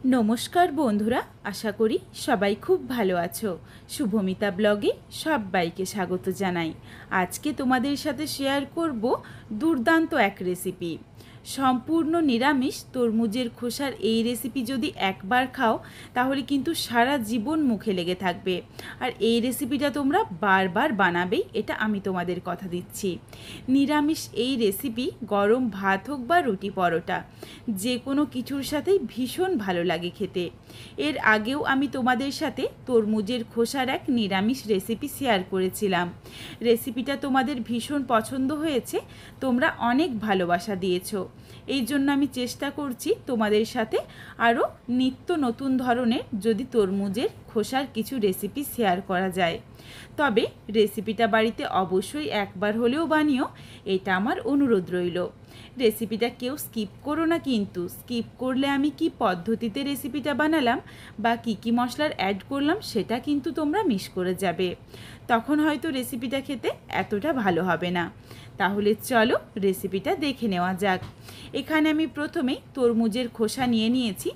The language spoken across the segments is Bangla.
नमस्कार बंधुरा आशा करी सबाई खूब भालो आछो। शुभमिता ब्लगे सबाइके स्वागत जानाई। आज के तोमादेर साथे शेयर करब दुर्दान्त एक रेसिपि। सम्पूर्ण निरामिष तरमुजेर खोसार এই रेसिपि যদি একবার খাও তাহলে কিন্তু সারা জীবন মুখে লেগে থাকবে। আর এই রেসিপিটা তোমরা বারবার বানাবেই, এটা আমি তোমাদের কথা দিচ্ছি। নিরামিষ এই রেসিপি গরম ভাত হোক বা রুটি পরোটা যে কোনো কিছুর সাথেই ভীষণ ভালো লাগে খেতে। এর আগেও আমি তোমাদের সাথে তরমুজের খোসার এক নিরামিষ রেসিপি শেয়ার করেছিলাম। রেসিপিটা তোমাদের ভীষণ পছন্দ হয়েছে, তোমরা অনেক ভালোবাসা দিয়েছো। এই জন্য আমি চেষ্টা করছি তোমাদের সাথে আরও নিত্য নতুন ধরনের যদি তরমুজের খোসার কিছু রেসিপি শেয়ার করা যায়। তবে রেসিপিটা বাড়িতে অবশ্যই একবার হলেও বানিও, এটা আমার অনুরোধ রইল। রেসিপিটা কেউ স্কিপ করো না, কিন্তু স্কিপ করলে আমি কি পদ্ধতিতে রেসিপিটা বানালাম বা কি মশলার অ্যাড করলাম সেটা কিন্তু তোমরা মিস করে যাবে। তখন হয়তো রেসিপিটা খেতে এতটা ভালো হবে না। তাহলে চলো রেসিপিটা দেখে নেওয়া যাক। এখানে আমি প্রথমেই তরমুজের খোসা নিয়ে নিয়েছি।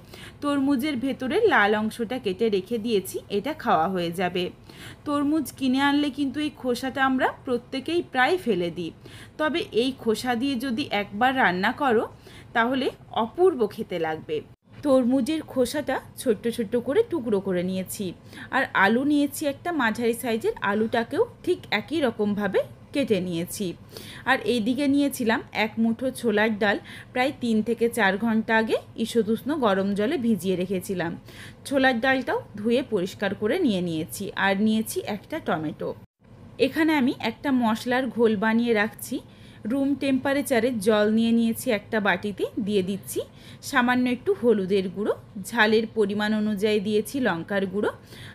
তরমুজের ভেতরের লাল অংশটা কেটে রেখে দিয়েছি, এটা খাওয়া হয়ে যাবে। তরমুজ কিনে আনলে কিন্তু এই খোসাটা আমরা প্রত্যেকেই প্রায় ফেলে দিই, তবে এই খোসা দিয়ে যদি একবার রান্না করো তাহলে অপূর্ব খেতে লাগবে। তরমুজের খোসাটা ছোট্ট ছোট্ট করে টুকরো করে নিয়েছি, আর আলু নিয়েছি একটা মাঝারি সাইজের, আলুটাকেও ঠিক একই রকমভাবে কেটে নিয়েছি। আর এইদিকে নিয়েছিলাম এক মুঠো ছোলার ডাল, প্রায় 3 থেকে 4 ঘন্টা আগে ঈষদুষ্ণ গরম জলে ভিজিয়ে রেখেছিলাম। ছোলার ডালটাও ধুয়ে পরিষ্কার করে নিয়েছি। আর নিয়েছি একটা টমেটো। এখানে আমি একটা মশলার ঘোল বানিয়ে রাখছি। রুম টেম্পারেচারে জল নিয়েছি একটা বাটিতে, দিয়ে দিচ্ছি সামান্য একটু হলুদের গুঁড়ো, ঝালের পরিমাণ অনুযায়ী দিয়েছি লঙ্কার গুঁড়ো,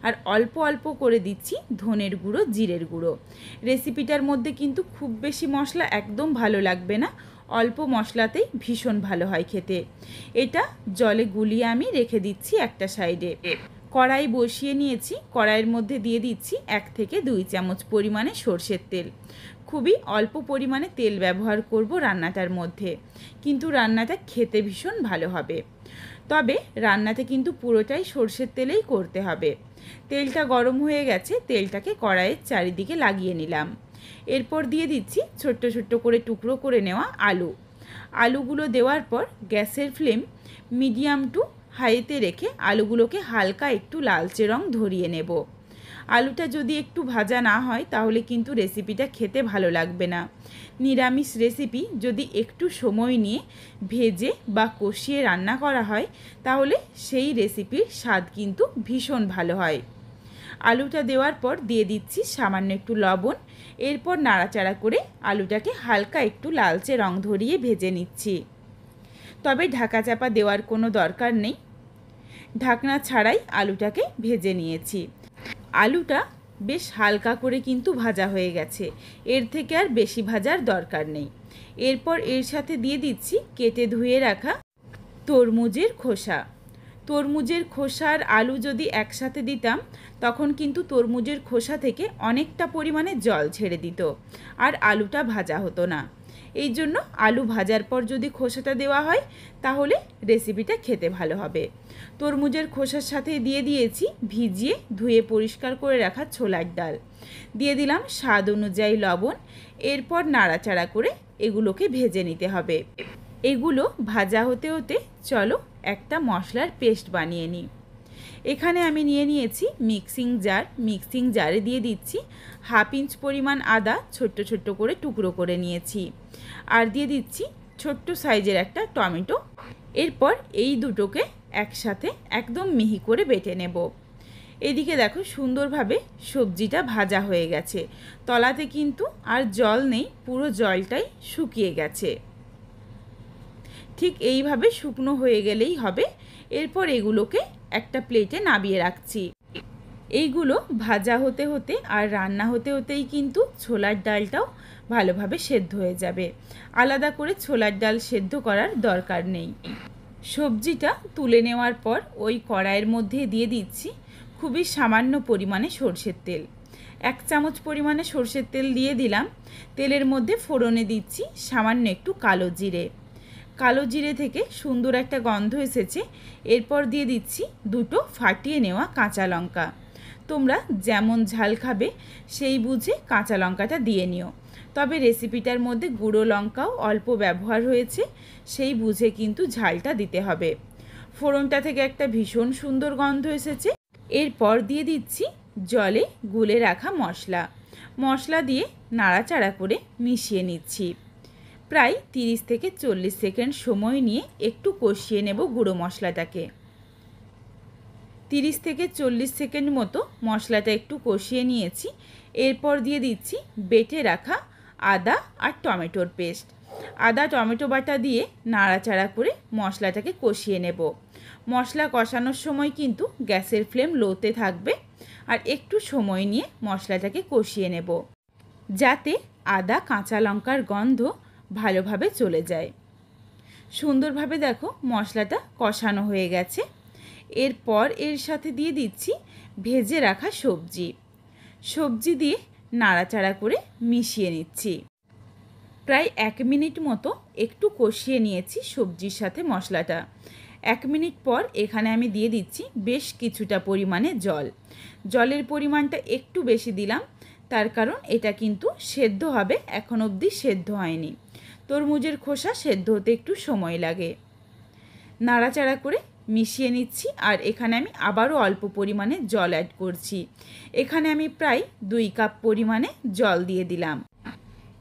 আর অল্প অল্প করে দিচ্ছি ধনের গুঁড়ো, জিরের গুঁড়ো। রেসিপিটার মধ্যে কিন্তু খুব বেশি মশলা একদম ভালো লাগবে না, অল্প মশলাতেই ভীষণ ভালো হয় খেতে। এটা জলে গুলিয়ে আমি রেখে দিচ্ছি একটা সাইডে। কড়াই বসিয়ে নিয়েছি, কড়াইয়ের মধ্যে দিয়ে দিচ্ছি 1 থেকে 2 চামচ পরিমাণে সরষের তেল। খুবই অল্প পরিমাণে তেল ব্যবহার করব রান্নাটার মধ্যে, কিন্তু রান্নাটা খেতে ভীষণ ভালো হবে। তবে রান্নাতে কিন্তু পুরোটাই সরষের তেলেই করতে হবে। তেলটা গরম হয়ে গেছে, তেলটাকে কড়াইয়ের চারিদিকে লাগিয়ে নিলাম। এরপর দিয়ে দিচ্ছি ছোট্ট ছোট্ট করে টুকরো করে নেওয়া আলু। আলুগুলো দেওয়ার পর গ্যাসের ফ্লেম মিডিয়াম টু হাইতে রেখে আলুগুলোকে হালকা একটু লালচে রং ধরিয়ে নেব। আলুটা যদি একটু ভাজা না হয় তাহলে কিন্তু রেসিপিটা খেতে ভালো লাগবে না। নিরামিষ রেসিপি যদি একটু সময় নিয়ে ভেজে বা কষিয়ে রান্না করা হয় তাহলে সেই রেসিপির স্বাদ কিন্তু ভীষণ ভালো হয়। আলুটা দেওয়ার পর দিয়ে দিচ্ছি সামান্য একটু লবণ। এরপর নাড়াচাড়া করে আলুটাকে হালকা একটু লালচে রং ধরিয়ে ভেজে নিচ্ছি। তবে ঢাকা চাপা দেওয়ার কোনো দরকার নেই, ঢাকনা ছাড়াই আলুটাকে ভেজে নিয়েছি। আলুটা বেশ হালকা করে কিন্তু ভাজা হয়ে গেছে, এর থেকে আর বেশি ভাজার দরকার নেই। এরপর এর সাথে দিয়ে দিচ্ছি কেটে ধুয়ে রাখা তরমুজের খোসা। তরমুজের খোসা আর আলু যদি একসাথে দিতাম তখন কিন্তু তরমুজের খোসা থেকে অনেকটা পরিমাণে জল ছেড়ে দিত, আর আলুটা ভাজা হতো না। এই জন্য আলু ভাজার পর যদি খোসাটা দেওয়া হয় তাহলে রেসিপিটা খেতে ভালো হবে। তরমুজের খোসার সাথে দিয়ে দিয়েছি ভিজিয়ে ধুয়ে পরিষ্কার করে রাখা ছোলার ডাল, দিয়ে দিলাম স্বাদ অনুযায়ী লবণ। এরপর নাড়াচাড়া করে এগুলোকে ভেজে নিতে হবে। এগুলো ভাজা হতে হতে চলো একটা মশলার পেস্ট বানিয়ে নিই। এখানে আমি নিয়েছি মিক্সিং জারে দিয়ে দিচ্ছি 1/2 ইঞ্চ পরিমাণ আদা ছোট্ট ছোট্ট করে টুকরো করে নিয়েছি, আর দিয়ে দিচ্ছি ছোট্ট সাইজের একটা টমেটো। এরপর এই দুটোকে একসাথে একদম মিহি করে বেটে নেব। এদিকে দেখো সুন্দরভাবে সবজিটা ভাজা হয়ে গেছে, তলাতে কিন্তু আর জল নেই, পুরো জলটাই শুকিয়ে গেছে। ঠিক এইভাবে শুকনো হয়ে গেলেই হবে। এরপর এগুলোকে একটা প্লেটে নামিয়ে রাখছি। এইগুলো ভাজা হতে হতে আর রান্না হতে হতেই কিন্তু ছোলার ডালটাও ভালোভাবে সেদ্ধ হয়ে যাবে। আলাদা করে ছোলার ডাল সেদ্ধ করার দরকার নেই। সবজিটা তুলে নেওয়ার পর ওই কড়াইয়ের মধ্যে দিয়ে দিচ্ছি খুবই সামান্য পরিমাণে সরষের তেল। 1 চামচ পরিমাণে সরষের তেল দিয়ে দিলাম। তেলের মধ্যে ফোড়নে দিচ্ছি সামান্য একটু কালো জিরে। কালো জিরে থেকে সুন্দর একটা গন্ধ এসেছে। এরপর দিয়ে দিচ্ছি দুটো ফাটিয়ে নেওয়া কাঁচা লঙ্কা। তোমরা যেমন ঝাল খাবে সেই বুঝে কাঁচা লঙ্কাটা দিয়ে নিও, তবে রেসিপিটার মধ্যে গুঁড়ো লঙ্কাও অল্প ব্যবহার হয়েছে, সেই বুঝে কিন্তু ঝালটা দিতে হবে। ফোড়নটা থেকে একটা ভীষণ সুন্দর গন্ধ এসেছে। এরপর দিয়ে দিচ্ছি জলে গুলে রাখা মশলা দিয়ে নাড়াচাড়া করে মিশিয়ে নিচ্ছি। প্রায় 30 থেকে 40 সেকেন্ড সময় নিয়ে একটু কষিয়ে নেব গুঁড়ো মশলাটাকে। 30 থেকে 40 সেকেন্ড মতো মশলাটা একটু কষিয়ে নিয়েছি। এরপর দিয়ে দিচ্ছি বেটে রাখা আদা আর টমেটোর পেস্ট। আদা টমেটো বাটা দিয়ে নাড়াচাড়া করে মশলাটাকে কষিয়ে নেব। মশলা কষানোর সময় কিন্তু গ্যাসের ফ্লেম লোতে থাকবে আর একটু সময় নিয়ে মশলাটাকে কষিয়ে নেব, যাতে আদা কাঁচা লঙ্কার গন্ধ ভালোভাবে চলে যায়। সুন্দরভাবে দেখো মশলাটা কষানো হয়ে গেছে। এরপর এর সাথে দিয়ে দিচ্ছি ভেজে রাখা সবজি দিয়ে নাড়াচাড়া করে মিশিয়ে নিচ্ছি। প্রায় 1 মিনিট মতো একটু কষিয়ে নিয়েছি সবজির সাথে মশলাটা। 1 মিনিট পর এখানে আমি দিয়ে দিচ্ছি বেশ কিছুটা পরিমাণে জলের পরিমাণটা একটু বেশি দিলাম, তার কারণ এটা কিন্তু সেদ্ধ হবে, এখন অবধি সেদ্ধ হয়নি। তরমুজের খোসা সেদ্ধ হতে একটু সময় লাগে। নাড়াচাড়া করে মিশিয়ে নিচ্ছি আর এখানে আমি আবারও অল্প পরিমাণে জল অ্যাড করছি। এখানে আমি প্রায় 2 কাপ পরিমাণে জল দিয়ে দিলাম।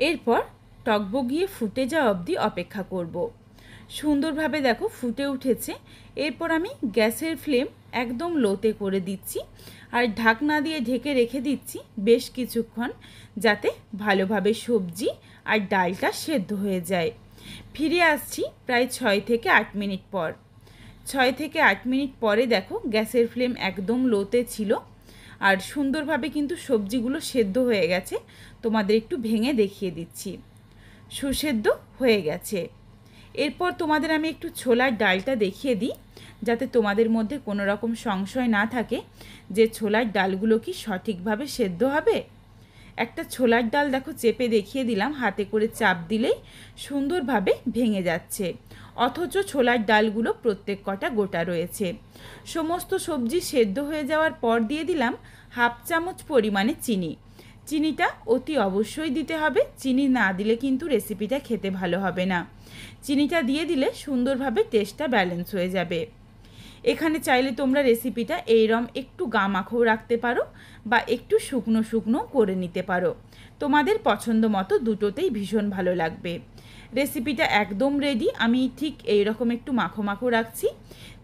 এরপর টকবগিয়ে ফুটে যাওয়া অবধি অপেক্ষা করব। সুন্দরভাবে দেখো ফুটে উঠেছে। এরপর আমি গ্যাসের ফ্লেম একদম লোতে করে দিচ্ছি আর ঢাকনা দিয়ে ঢেকে রেখে দিচ্ছি বেশ কিছুক্ষণ, যাতে ভালোভাবে সবজি আর ডালটা সেদ্ধ হয়ে যায়। ফিরে আসছি প্রায় 6 থেকে 8 মিনিট পর। 6 থেকে 8 মিনিট পরে দেখো গ্যাসের ফ্লেম একদম লোতে ছিল আর সুন্দরভাবে কিন্তু সবজিগুলো সেদ্ধ হয়ে গেছে। তোমাদের একটু ভেঙে দেখিয়ে দিচ্ছি, সুসেদ্ধ হয়ে গেছে। এরপর তোমাদের আমি একটু ছোলার ডালটা দেখিয়ে দিই, যাতে তোমাদের মধ্যে কোনো রকম সংশয় না থাকে যে ছোলার ডালগুলো কি সঠিকভাবে সেদ্ধ হবে। একটা ছোলার ডাল দেখো চেপে দেখিয়ে দিলাম, হাতে করে চাপ দিলেই সুন্দরভাবে ভেঙে যাচ্ছে, অথচ ছোলার ডালগুলো প্রত্যেক কটা গোটা রয়েছে। সমস্ত সবজি সেদ্ধ হয়ে যাওয়ার পর দিয়ে দিলাম 1/2 চামচ পরিমাণে চিনিটা অতি অবশ্যই দিতে হবে। চিনি না দিলে কিন্তু রেসিপিটা খেতে ভালো হবে না। চিনিটা দিয়ে দিলে সুন্দরভাবে টেস্টটা ব্যালেন্স হয়ে যাবে। এখানে চাইলে তোমরা রেসিপিটা এইরকম একটু গামাখো রাখতে পারো বা একটু শুকনো শুকনো করে নিতে পারো, তোমাদের পছন্দ মতো দুটোতেই ভীষণ ভালো লাগবে। রেসিপিটা একদম রেডি। আমি ঠিক এইরকম একটু মাখো মাখো রাখছি।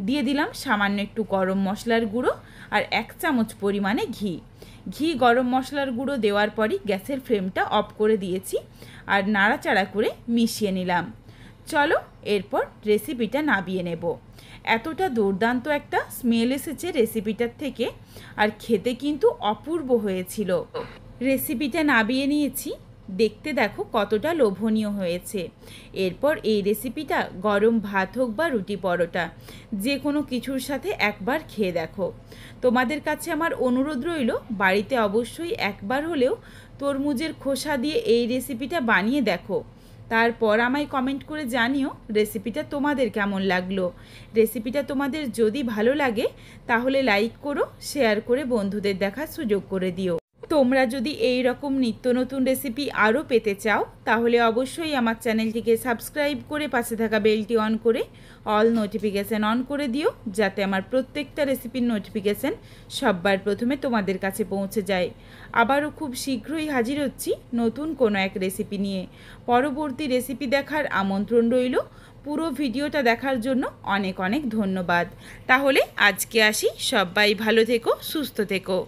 দিয়ে দিলাম সামান্য একটু গরম মশলার গুঁড়ো আর 1 চামচ পরিমাণে ঘি। গরম মশলার গুঁড়ো দেওয়ার পরই গ্যাসের ফ্লেমটা অফ করে দিয়েছি আর নাড়াচাড়া করে মিশিয়ে নিলাম। চলো এরপর রেসিপিটা নামিয়ে নেব। এতটা দুর্দান্ত একটা স্মেল এসেছে রেসিপিটার থেকে, আর খেতে কিন্তু অপূর্ব হয়েছিল। রেসিপিটা নামিয়ে নিয়েছি, দেখতে দেখো কতটা লোভনীয় হয়েছে। এরপর এই রেসিপিটা গরম ভাত হোক বা রুটি পরোটা যে কোনো কিছুর সাথে একবার খেয়ে দেখো। তোমাদের কাছে আমার অনুরোধ রইল, বাড়িতে অবশ্যই একবার হলেও তরমুজের খোসা দিয়ে এই রেসিপিটা বানিয়ে দেখো। তারপর আমায় কমেন্ট করে জানিও রেসিপিটা তোমাদের কেমন লাগলো। রেসিপিটা তোমাদের যদি ভালো লাগে তাহলে লাইক করো, শেয়ার করে বন্ধুদের দেখার সুযোগ করে দিও। তোমরা যদি এই রকম নিত্য নতুন রেসিপি আরও পেতে চাও তাহলে অবশ্যই আমার চ্যানেলটিকে সাবস্ক্রাইব করে পাশে থাকা বেলটি অন করে অল নোটিফিকেশান অন করে দিও, যাতে আমার প্রত্যেকটা রেসিপির নোটিফিকেশান সবার প্রথমে তোমাদের কাছে পৌঁছে যায়। আবারও খুব শীঘ্রই হাজির হচ্ছি নতুন কোনো এক রেসিপি নিয়ে। পরবর্তী রেসিপি দেখার আমন্ত্রণ রইল। পুরো ভিডিওটা দেখার জন্য অনেক অনেক ধন্যবাদ। তাহলে আজকে আসি, সবাই ভালো থেকো, সুস্থ থেকো।